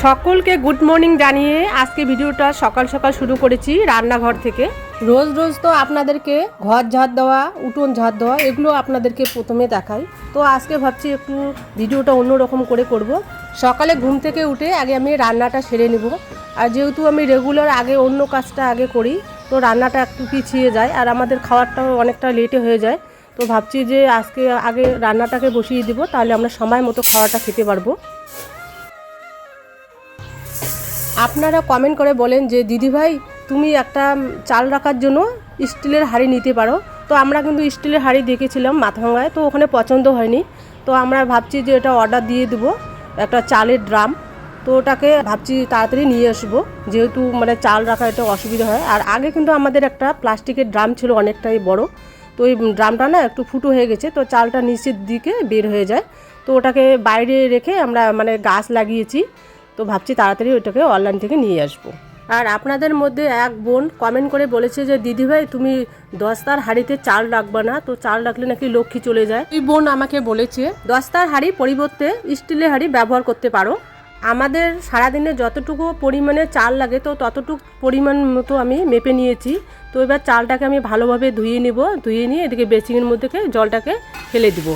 সকলকে good morning জানিয়ে আজকে ভিডিওটা সকাল সকাল শুরু করেছি রান্নাঘর থেকে। রোজ রোজ তো আপনাদেরকে ঘর ঝাড় দেওয়া, উঠোন ঝাড় দেওয়া এগুলো আপনাদেরকে প্রথমে দেখাই। তো আজকে ভাবছি একটু ভিডিওটা অন্যরকম করে করব। সকালে ঘুম থেকে উঠে আগে আমি রান্নাটা সেরে নেব। আর যেহেতু আমি রেগুলার আগে অন্য কাজটা আগে করি, তো রান্নাটা একটু পিছিয়ে যায় আর আমাদের খাওয়ারটাও অনেকটা লেটে হয়ে যায়। তো ভাবছি যে আজকে আগে রান্নাটাকে বসিয়ে দেবো, তাহলে আমরা সময় মতো খাওয়াটা খেতে পারবো। আপনারা কমেন্ট করে বলেন যে দিদিভাই তুমি একটা চাল রাখার জন্য স্টিলের হাঁড়ি নিতে পারো। তো আমরা কিন্তু স্টিলের হাঁড়ি দেখেছিলাম মাথাভাঙায়, তো ওখানে পছন্দ হয়নি। তো আমরা ভাবছি যে এটা অর্ডার দিয়ে দেবো, একটা চালের ড্রাম। তো ওটাকে ভাবছি তাড়াতাড়ি নিয়ে আসবো, যেহেতু মানে চাল রাখা এটা অসুবিধা হয়। আর আগে কিন্তু আমাদের একটা প্লাস্টিকের ড্রাম ছিল অনেকটাই বড়, তো ওই ড্রামটা না একটু ফুটো হয়ে গেছে, তো চালটা নিচের দিকে বের হয়ে যায়। তো ওটাকে বাইরে রেখে আমরা মানে গাছ লাগিয়েছি। তো ভাবছি তাড়াতাড়ি ওইটাকে অনলাইন থেকে নিয়ে আসবো। আর আপনাদের মধ্যে এক বোন কমেন্ট করে বলেছে যে দিদিভাই তুমি দস্তার হাঁড়িতে চাল রাখবা না, তো চাল রাখলে নাকি লক্ষ্মী চলে যায়। ওই বোন আমাকে বলেছে দস্তার হাঁড়ি পরিবর্তে স্টিলের হাঁড়ি ব্যবহার করতে পারো। আমাদের সারাদিনে যতটুকু পরিমাণে চাল লাগে তো ততটুকু পরিমাণ মতো আমি মেপে নিয়েছি। তো এবার চালটাকে আমি ভালোভাবে ধুয়ে নিব, ধুয়ে নিয়ে এদিকে বেসিংয়ের মধ্যে জলটাকে ফেলে দিব।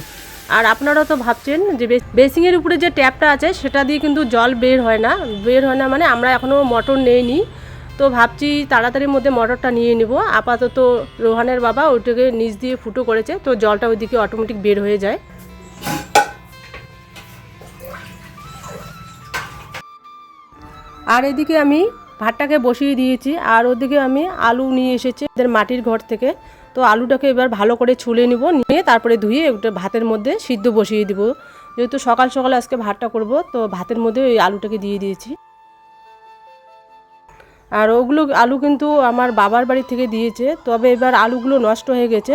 আর আপনারা তো ভাবছেন যে বেসিংয়ের উপরে যে ট্যাপটা আছে সেটা দিয়ে কিন্তু জল বের হয় না মানে আমরা এখনও মোটর নেইনি। তো ভাবছি তাড়াতাড়ির মধ্যে মোটরটা নিয়ে নিব। আপাতত রোহানের বাবা ওইটাকে নিচ দিয়ে ফুটো করেছে, তো জলটা ওইদিকে অটোমেটিক বের হয়ে যায়। আর এদিকে আমি ভাতটাকে বসিয়ে দিয়েছি, আর ওদিকে আমি আলু নিয়ে এসেছি এদের মাটির ঘর থেকে। তো আলুটাকে এবার ভালো করে ছুলে নিব, নিয়ে তারপরে ধুয়ে ওটা ভাতের মধ্যে সিদ্ধ বসিয়ে দিব। যেহেতু সকাল সকাল আজকে ভাতটা করব, তো ভাতের মধ্যে ওই আলুটাকে দিয়ে দিয়েছি। আর ওগুলো আলু কিন্তু আমার বাবার বাড়ি থেকে দিয়েছে, তবে এবার আলুগুলো নষ্ট হয়ে গেছে।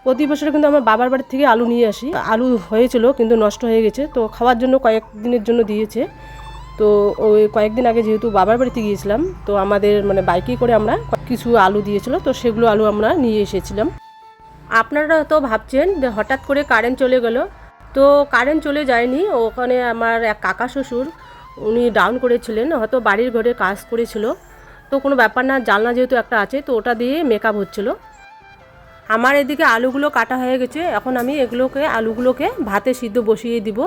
প্রতি বছর কিন্তু আমার বাবার বাড়ি থেকে আলু নিয়ে আসি, আলু হয়েছিল কিন্তু নষ্ট হয়ে গেছে, তো খাওয়ার জন্য কয়েকদিনের জন্য দিয়েছে। তো ওই কয়েকদিন আগে যেহেতু বাবার বাড়িতে গিয়েছিলাম, তো আমাদের মানে বাইকে করে আমরা কিছু আলু দিয়েছিল, তো সেগুলো আলু আমরা নিয়ে এসেছিলাম। আপনারা তো ভাবছেন যে হঠাৎ করে কারেন্ট চলে গেল। তো কারেন্ট চলে যায়নি, ওখানে আমার এক কাকা শ্বশুর উনি ডাউন করেছিলেন, হয়তো বাড়ির ঘরে কাজ করেছিল। তো কোনো ব্যাপার না, জানলা যেহেতু একটা আছে তো ওটা দিয়ে মেকআপ হচ্ছিল। আমার এদিকে আলুগুলো কাটা হয়ে গেছে, এখন আমি আলুগুলোকে ভাতে সিদ্ধ বসিয়ে দিব।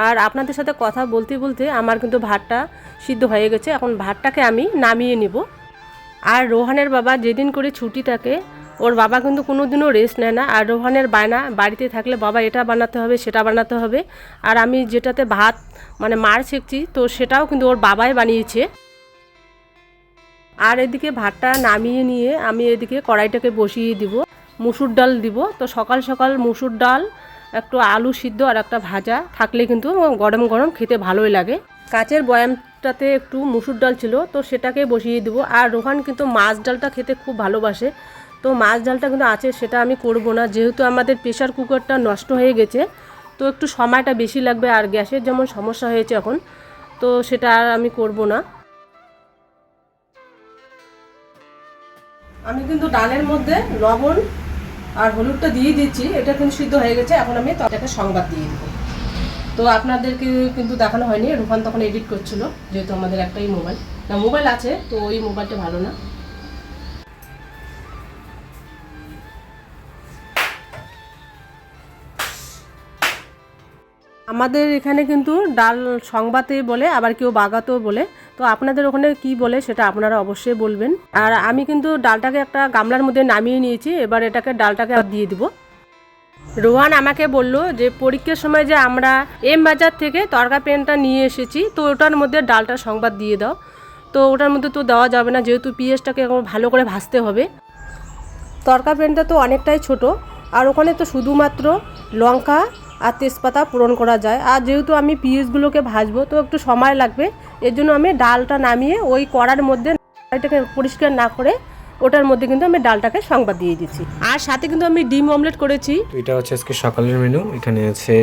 আর আপনাদের সাথে কথা বলতে বলতে আমার কিন্তু ভাতটা সিদ্ধ হয়ে গেছে, এখন ভাতটাকে আমি নামিয়ে নিব। আর রোহানের বাবা যেদিন করে ছুটি থাকে, ওর বাবা কিন্তু কোনো দিনও রেস্ট নেয় না। আর রোহানের বায়না বাড়িতে থাকলে বাবা এটা বানাতে হবে সেটা বানাতে হবে। আর আমি যেটাতে ভাত মানে মার শেখছি, তো সেটাও কিন্তু ওর বাবাই বানিয়েছে। আর এদিকে ভাতটা নামিয়ে নিয়ে আমি এদিকে কড়াইটাকে বসিয়ে দিব, মুসুর ডাল দিব। তো সকাল সকাল মুসুর ডাল, একটু আলু সিদ্ধ আর একটা ভাজা থাকলে কিন্তু গরম গরম খেতে ভালোই লাগে। কাচের বয়ামটাতে একটু মুসুর ডাল ছিল, তো সেটাকে বসিয়ে দিব। আর রোহান কিন্তু মাছ ডালটা খেতে খুব ভালোবাসে, তো মাছ ডালটা কিন্তু আছে, সেটা আমি করব না। যেহেতু আমাদের প্রেশার কুকারটা নষ্ট হয়ে গেছে, তো একটু সময়টা বেশি লাগবে, আর গ্যাসের যেমন সমস্যা হয়েছে এখন, তো সেটা আর আমি করব না। আমি কিন্তু ডালের মধ্যে লবণ আর হলুদটা দিয়ে দিচ্ছি, এটা কিন্তু সিদ্ধ হয়ে গেছে। এখন আমি তাকে সংবাদ দিয়ে দেবো। তো আপনাদেরকে কিন্তু দেখানো হয়নি, রুফান তখন এডিট করছিল, যেহেতু আমাদের একটাই মোবাইল আছে, তো ওই মোবাইলটা ভালো না। আমাদের এখানে কিন্তু ডাল সংবাদে বলে, আবার কেউ বাগাতেও বলে। তো আপনাদের ওখানে কি বলে সেটা আপনারা অবশ্যই বলবেন। আর আমি কিন্তু ডালটাকে একটা গামলার মধ্যে নামিয়ে নিয়েছি, এবার ডালটাকে দিয়ে দিব। রোহান আমাকে বলল যে পরীক্ষার সময় যে আমরা এম বাজার থেকে তরকা পেনটা নিয়ে এসেছি, তো ওটার মধ্যে ডালটা সংবাদ দিয়ে দাও। তো ওটার মধ্যে তো দেওয়া যাবে না, যেহেতু পেঁয়াজটাকে ভালো করে ভাজতে হবে। তরকা পেনটা তো অনেকটাই ছোট, আর ওখানে তো শুধুমাত্র লঙ্কা আর তেজপাতা পূরণ করা যায়। আর যেহেতু আমি পেঁয়াজগুলোকে ভাজবো, তো একটু সময় লাগবে, এর জন্য আমি ডালটা নামিয়ে ওই কড়ার মধ্যে এটাকে পরিষ্কার না করে ওটার মধ্যে কিন্তু আমি ডালটাকে সংবাদ দিয়ে দিচ্ছি। আর সাথে কিন্তু আমি ডিম অমলেট করেছি। এটা হচ্ছে আজকে সকালের মেনু। এখানে আছে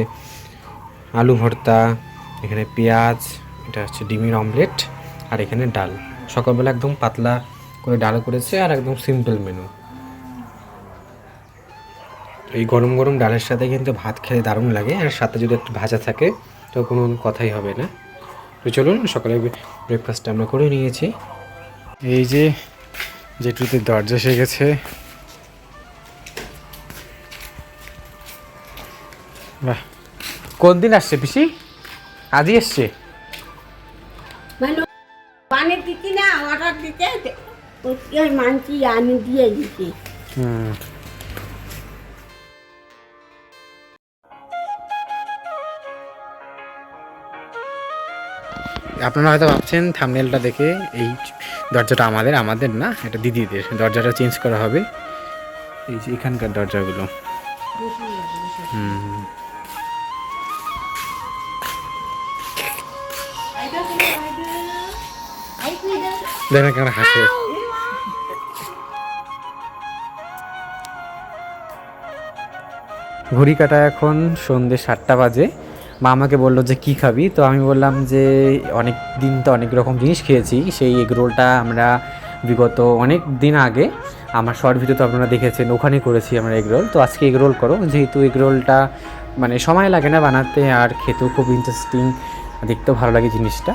আলু ভর্তা, এখানে পেঁয়াজ, এটা হচ্ছে ডিমের অমলেট, আর এখানে ডাল। সকালবেলা একদম পাতলা করে ডাল করেছে, আর একদম সিম্পল মেনু। এই গরম গরম ডালের সাথে কিন্তু ভাত খেতে দারুণ লাগে, আর সাথে যদি একটু ভাজা থাকে তো কোনো কথাই হবে না। তো চলুন সকালে ব্রেকফাস্টটা আমরা করে নিয়েছি। এই যে জেঠুতে দরজা এসে গেছে। বাহ, কোন দিন আসছে পিসি? আজই এসছে? মানে পানি দিচ্ছি না, অর্ডার দিতে ওই মানছি আনি দিয়ে দিচ্ছি। আপনারা হয়তো ভাবছেন থাম্বনেলটা দেখে এই দরজাটা আমাদের না, এটা দিদিদের। দরজাটা চেঞ্জ করা হবে, এই যে এখানকার দরজাগুলো। দেখেন কেমন হাসে। ঘড়ি কাটা এখন সন্ধ্যে 7টা বাজে। মা আমাকে বললো যে কী খাবি, তো আমি বললাম যে অনেক দিন তো অনেক রকম জিনিস খেয়েছি। সেই এগ রোলটা আমরা বিগত অনেক দিন আগে আমার শর্ট ভিডিও তো আপনারা দেখেছেন, ওখানেই করেছি আমরা এগ রোল। তো আজকে এগ রোল করো, যেহেতু এগ রোলটা মানে সময় লাগে না বানাতে, আর খেতেও খুব ইন্টারেস্টিং, দেখতেও ভালো লাগে জিনিসটা।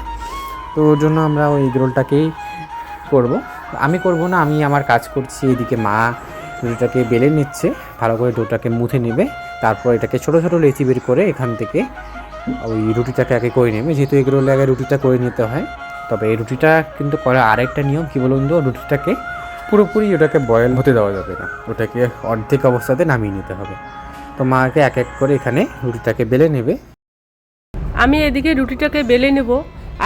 তো ওর জন্য আমরা ওই এগ রোলটাকেই করবো। আমি করবো না, আমি আমার কাজ করছি। এদিকে মা রুটিটাকে বেলে নিচ্ছে, ভালো করে ডোটাকে মুথে নেবে, তারপর এটাকে ছোটো ছোটো লেচি বের করে এখান থেকে ওই রুটিটাকে আগে করে নেবে। যেহেতু এগ রোলে আগে রুটিটা করে নিতে হয়। তবে এই রুটিটা কিন্তু করার আরেকটা নিয়ম কী বলুন তো, রুটিটাকে পুরোপুরি ওটাকে বয়েল হতে দেওয়া যাবে না, ওটাকে অর্ধেক অবস্থাতে নামিয়ে নিতে হবে। তো মাকে এক এক করে এখানে রুটিটাকে বেলে নেবে। আমি এদিকে রুটিটাকে বেলে নেব।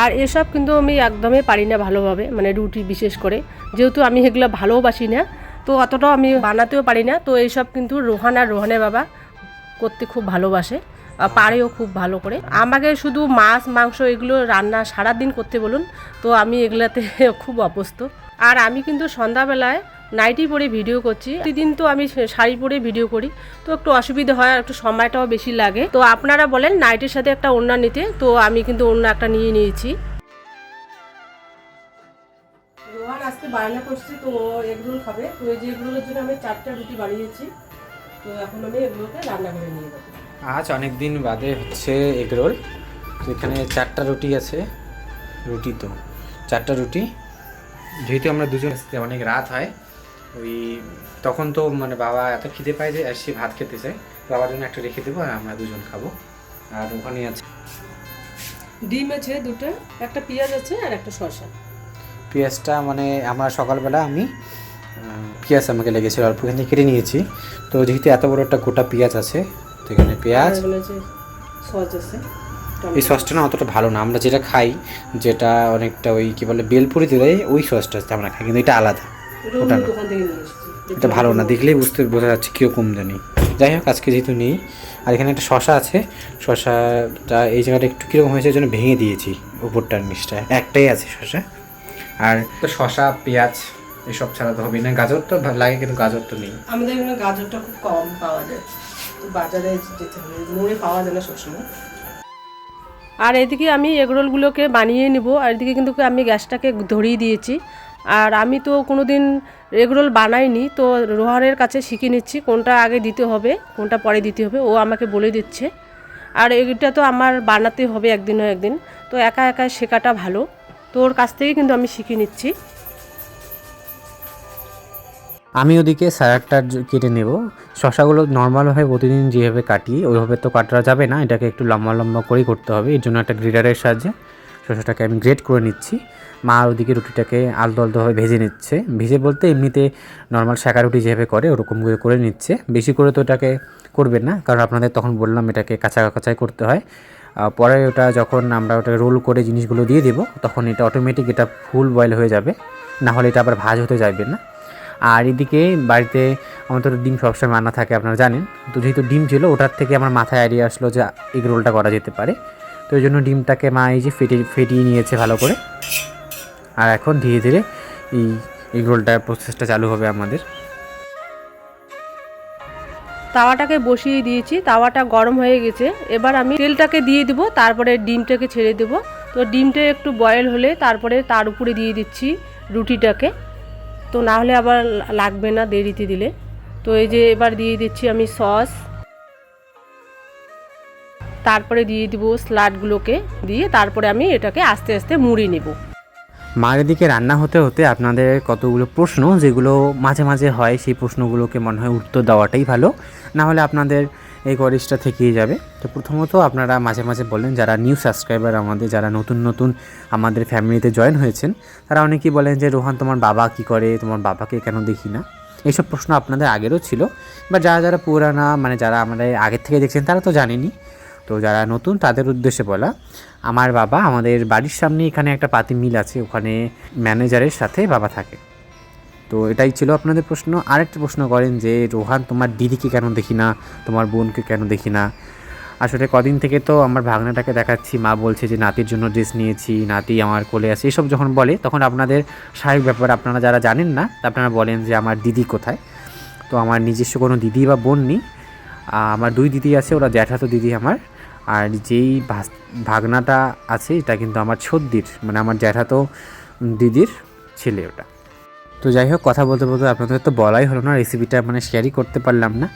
আর এসব কিন্তু আমি একদমই পারি না ভালোভাবে, মানে রুটি বিশেষ করে, যেহেতু আমি এগুলো ভালোবাসি না, তো অতটাও আমি বানাতেও পারি না। তো এইসব কিন্তু রোহান আর রোহানের বাবা করতে খুব ভালোবাসে, পারেও খুব ভালো করে। আমাকে শুধু মাছ মাংস এগুলো রান্না সারাদিন করতে বলুন, তো আমি এগুলাতে খুব অভ্যস্ত। আর আমি কিন্তু সন্ধ্যাবেলায় নাইটি পরে ভিডিও করছি। প্রতিদিন তো আমি শাড়ি পরে ভিডিও করি, তো একটু অসুবিধা হয়, একটু সময়টাও বেশি লাগে। তো আপনারা বলেন নাইটির সাথে একটা ওড়না নিতে, তো আমি কিন্তু ওড়না একটা নিয়ে নিয়েছি। রোহান আজকে বায়না করছে, তো এগরোল খাবে। তো এই যে এগরোলের জন্য আমি 4টা রুটি বানিয়েছি, তো এখন আমি এগুলোকে রান্না করে নিয়ে যাবো। আজ অনেক দিন বাদে হচ্ছে এগ রোল। এখানে 4টা রুটি আছে, রুটি তো 4টা রুটি। যেহেতু আমরা দুজন আসতে অনেক রাত হয়, ওই তখন তো মানে বাবা এত খিদে পায় যে এসে ভাত খেতে চায়, বাবার জন্য একটা রেখে দেবো আর আমরা দুজন খাবো। আর ওখানে আছে ডিম আছে 2টা, একটা পেঁয়াজ আছে আর একটা শসা। পেঁয়াজটা মানে আমরা সকালবেলা আমি পেঁয়াজ আমাকে লেগেছিল অল্প, এখানে কেটে নিয়েছি। তো যেহেতু এত বড় একটা গোটা পেঁয়াজ আছে, তো এখানে পেঁয়াজ, সস আছে। এই সসটা না অতটা ভালো না, আমরা যেটা খাই, যেটা অনেকটা ওই কী বলে বেলপুরি দিলে ওই সসটা আমরা খাই, কিন্তু এটা আলাদা, ওটা না, এটা ভালো না, দেখলেই বোঝা যাচ্ছে কীরকম জানি। যাই হোক আজকে যেহেতু নেই। আর এখানে একটা শসা আছে, শসাটা এই জায়গাটা একটু কীরকম হয়েছে ওই জন্য ভেঙে দিয়েছি, উপরটার নিচটা একটাই আছে শসা। আর তো শসা পেঁয়াজ এসব ছাড়া তো হবে না। গাজর তো লাগে, কিন্তু গাজর তো নেই আমাদের এখানে। গাজরটা খুব কম পাওয়া যায়, তো বাজারে যেতে হবে, মোড়ে পাওয়া যায় না সবসময়। আর এদিকে আমি এগরোলগুলোকে বানিয়ে নেব, আর এদিকে কিন্তু আমি গ্যাসটাকে ধরিয়ে দিয়েছি। আর আমি তো কোনো দিন এগরোল বানাইনি, তো রোহানের কাছে শিখে নিচ্ছি কোনটা আগে দিতে হবে কোনটা পরে দিতে হবে, ও আমাকে বলে দিচ্ছে। আর এটা তো আমার বানাতে হবে একদিন না একদিন, তো একা একা শেখাটা ভালো, তো ওর কাছ থেকে কিন্তু আমি শিখে নিচ্ছি। আমি ওদিকে স্যালাডটা কেটে নেব। শসাগুলো নর্মালভাবে প্রতিদিন যেভাবে কাটি ওইভাবে তো কাটা যাবে না, এটাকে একটু লম্বা লম্বা করেই করতে হবে। এর জন্য একটা গ্রেটারের সাহায্যে শসাটাকে আমি গ্রেট করে নিচ্ছি। মা ওদিকে রুটিটাকে আলতো আলতোভাবে ভেজে নিচ্ছে, ভেজে বলতে এমনিতে নর্মাল শাঁকা রুটি যেভাবে করে ওরকম করে নিচ্ছে। বেশি করে তো এটাকে করবেন না, কারণ আপনাদের তখন বললাম এটাকে কাঁচা কাঁচাই করতে হয়। পরে ওটা যখন আমরা ওটা রোল করে জিনিসগুলো দিয়ে দেবো, তখন এটা অটোমেটিক এটা ফুল বয়েল হয়ে যাবে, না হলে এটা আবার ভাজ হতে যাবে না। আর এদিকে বাড়িতে আমাদের ডিম সবসময় রান্না থাকে আপনারা জানেন, তো যেহেতু ডিম ছিল ওটার থেকে আমার মাথায় আইডিয়া আসলো যে এগ রোলটা করা যেতে পারে। তো ওই জন্য ডিমটাকে মা এই যে ফেটিয়ে নিয়েছে ভালো করে। আর এখন ধীরে ধীরে এই এগ রোলটার প্রসেসটা চালু হবে আমাদের। তাওয়াটাকে বসিয়ে দিয়েছি, তাওয়াটা গরম হয়ে গেছে। এবার আমি তেলটাকে দিয়ে দেবো, তারপরে ডিমটাকে ছেড়ে দেবো। তো ডিমটা একটু বয়েল হলে তারপরে তার উপরে দিয়ে দিচ্ছি রুটিটাকে, তো না হলে আবার লাগবে না দেরিতে দিলে। তো এই যে এবার দিয়ে দিচ্ছি আমি সস। তারপরে দিয়ে দিব স্লাডগুলোকে, দিয়ে তারপরে আমি এটাকে আস্তে আস্তে মুড়ি নেব। মায়ের দিকে রান্না হতে হতে আপনাদের কতগুলো প্রশ্ন যেগুলো মাঝে মাঝে হয়, সেই প্রশ্নগুলোকে মনে হয় উত্তর দেওয়াটাই ভালো, না হলে আপনাদের এই করিসটা থেকেই যাবে। তো প্রথমত আপনারা মাঝে মাঝে বলেন, যারা নিউ সাবস্ক্রাইবার আমাদের, যারা নতুন নতুন আমাদের ফ্যামিলিতে জয়েন হয়েছেন, তারা অনেকেই বলেন যে রোহান তোমার বাবা কি করে, তোমার বাবাকে কেন দেখি না। এইসব প্রশ্ন আপনাদের আগেরও ছিল, বা যারা যারা পুরানা মানে যারা আমাদের আগের থেকে দেখছেন তারা তো জানেনি। তো যারা নতুন তাদের উদ্দেশ্যে বলা, আমার বাবা আমাদের বাড়ির সামনে এখানে একটা পাতি মিল আছে, ওখানে ম্যানেজারের সাথে বাবা থাকে। তো এটাই ছিল আপনাদের প্রশ্ন। আরেকটা প্রশ্ন করেন যে রোহান তোমার দিদিকে কেন দেখি না, তোমার বোনকে কেন দেখি না। আসলে কদিন থেকে তো আমার ভাগনাটাকে দেখাচ্ছি, মা বলছে যে নাতির জন্য ড্রেস নিয়েছি, নাতি আমার কোলে আছে, এসব যখন বলে তখন আপনাদের স্বাভাবিক ব্যাপার, আপনারা যারা জানেন না আপনারা বলেন যে আমার দিদি কোথায়। তো আমার নিজস্ব কোনো দিদি বা বোন নেই, আমার 2 দিদি আছে, ওরা জ্যাঠাতো দিদি আমার। আর যেই ভাগনাটা আছে এটা কিন্তু আমার ছদ্দির, মানে আমার জ্যাঠাতো দিদির ছেলে ওটা। তো যাই হোক, কথা বলতে বলতে আপনাদের তো বলাই হলো না, রেসিপিটা মানে শেয়ারই করতে পারলাম না।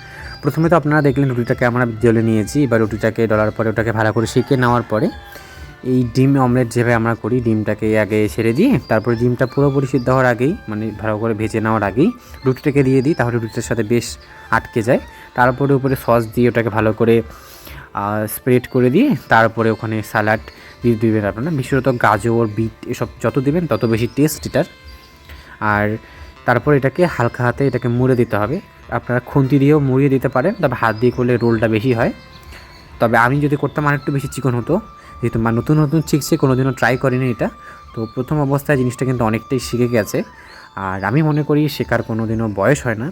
প্রথমে তো আপনারা দেখলেন রুটিটাকে আমরা জ্বলে নিয়েছি, এবার রুটিটাকে ডলার পরে ওটাকে ভালো করে সেঁকে নেওয়ার পরে এই ডিম অমলেট যেভাবে আমরা করি, ডিমটাকে আগে ছেড়ে দিয়ে তারপরে ডিমটা পুরোপুরি সিদ্ধ হওয়ার আগেই, মানে ভালো করে ভেজে নেওয়ার আগেই রুটিটাকে দিয়ে দিই, তাহলে রুটিটার সাথে বেশ আটকে যায়। তারপরে উপরে সস দিয়ে ওটাকে ভালো করে স্প্রেড করে দিয়ে তারপরে ওখানে স্যালাড দিয়ে দিবেন আপনারা, বিশেষত গাজর, বিট এসব যত দিবেন তত বেশি টেস্ট এটার। আর তারপর এটাকে হালকা হাতে এটাকে মুড়ে দিতে হবে। আপনারা খুন্তি দিয়েও মুড়িয়ে দিতে পারেন, তবে হাত দিয়ে করলে রোলটা বেশি হয়। তবে আমি যদি করতাম আর একটু বেশি চিকন হতো, যেহেতু নতুন নতুন শিখছে, কোনোদিনও ট্রাই করিনি এটা, তো প্রথম অবস্থায় জিনিসটা কিন্তু অনেকটাই শিখে গেছে। আর আমি মনে করি শেখার কোনো দিনও বয়স হয় না,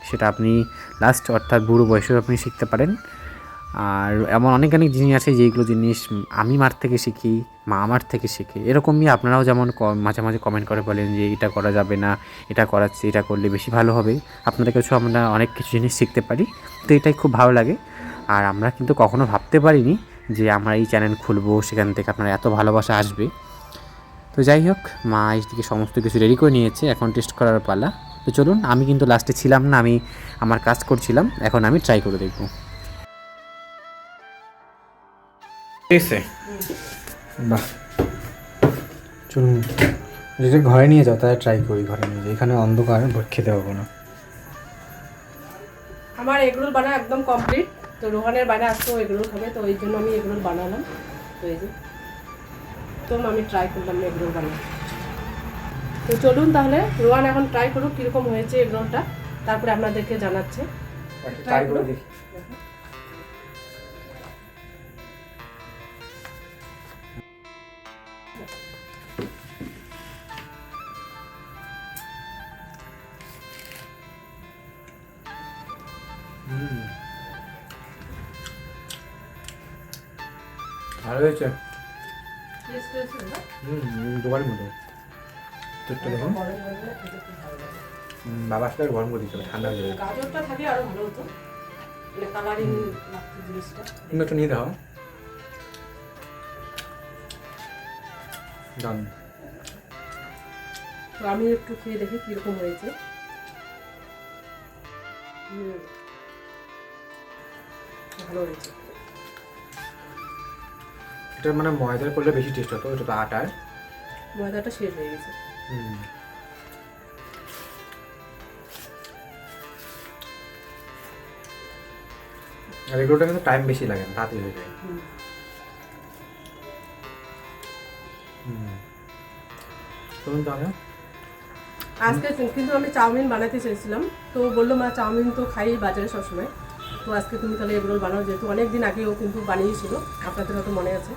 সেটা আপনি লাস্ট অর্থাৎ বুড়ো বয়সেও আপনি শিখতে পারেন। আর এমন অনেক অনেক জিনিস আছে যেগুলো জিনিস আমি মার থেকে শিখি, মা আমার থেকে শিখে, এরকমই আপনারাও যেমন মাঝে মাঝে কমেন্ট করে বলেন যে এটা করা যাবে না, এটা করাচ্ছি, এটা করলে বেশি ভালো হবে। আপনাদের কাছেও আমরা অনেক কিছু জিনিস শিখতে পারি, তো এটাই খুব ভালো লাগে। আর আমরা কিন্তু কখনো ভাবতে পারিনি যে আমরা এই চ্যানেল খুলবো, সেখান থেকে আপনারা এত ভালোবাসা আসবে। তো যাই হোক, মা এইদিকে সমস্ত কিছু রেডি করে নিয়েছে, এখন টেস্ট করার পালা। তো চলুন, আমি কিন্তু লাস্টে ছিলাম না, আমি আমার কাজ করছিলাম, এখন আমি ট্রাই করে দেখব। বাহ, চলুন যেটা ঘরে নিয়ে যাও, তাই ট্রাই করি ঘরে নিয়ে যাই, এখানে অন্ধকার খেতে পাবো না। আমার এগরোল বানা একদম কমপ্লিট। তো রোহানের বানা আসতো এগরোল খাবে, তো এই জন্য আমি এগরোল বানালাম। তো এই যে তো আমি ট্রাই করলাম এগরোল বানানো। তো চলুন তাহলে রোহান এখন ট্রাই করুক কীরকম হয়েছে এগরোলটা, তারপরে আপনাদেরকে জানাচ্ছে। ট্রাই করে দেখি। ভালো হয়েছে। দোকানের মতো দেখুন, বাবা আসলে গরম করে দিতে হবে, ঠান্ডা হয়ে যাবে। গাজরটা থাকলে আরো ভালো হতো, মানে কালারিং লাগতো জিনিসটা। তুমি একটু নিয়ে দাও। ডান। তো আমি একটু খেয়ে দেখি কিরকম হয়েছে। ভালো হয়েছে। এটা মানে ময়দার করলে বেশি টেস্ট হতো, এটা তো আটার। ময়দাটা শেষ হয়ে গেছে। আর এগুলোটা কিন্তু টাইম বেশি লাগে না, তাড়াতাড়ি হয়ে যায়। চলুন তাহলে। আজকে কিন্তু আমি চাউমিন বানাতে চেয়েছিলাম, তো বললো মা চাউমিন তো খাই বাজারে সবসময়, তো আজকে তুমি তাহলে এগরোল বানাও, যেহেতু অনেক দিন আগেও কিন্তু বানিয়েছিল, আপনাদের হয়তো মনে আছে,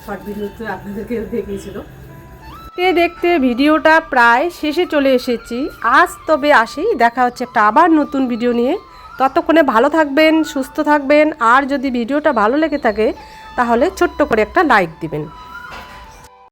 শর্ট ভিডিওতে আপনাদেরকে দেখিয়েছিল। দেখতে ভিডিওটা প্রায় শেষে চলে এসেছি আজ, তবে আসি, দেখা হচ্ছে একটা আবার নতুন ভিডিও নিয়ে। ততক্ষণে ভালো থাকবেন, সুস্থ থাকবেন, আর যদি ভিডিওটা ভালো লেগে থাকে তাহলে ছোট্ট করে একটা লাইক দিবেন।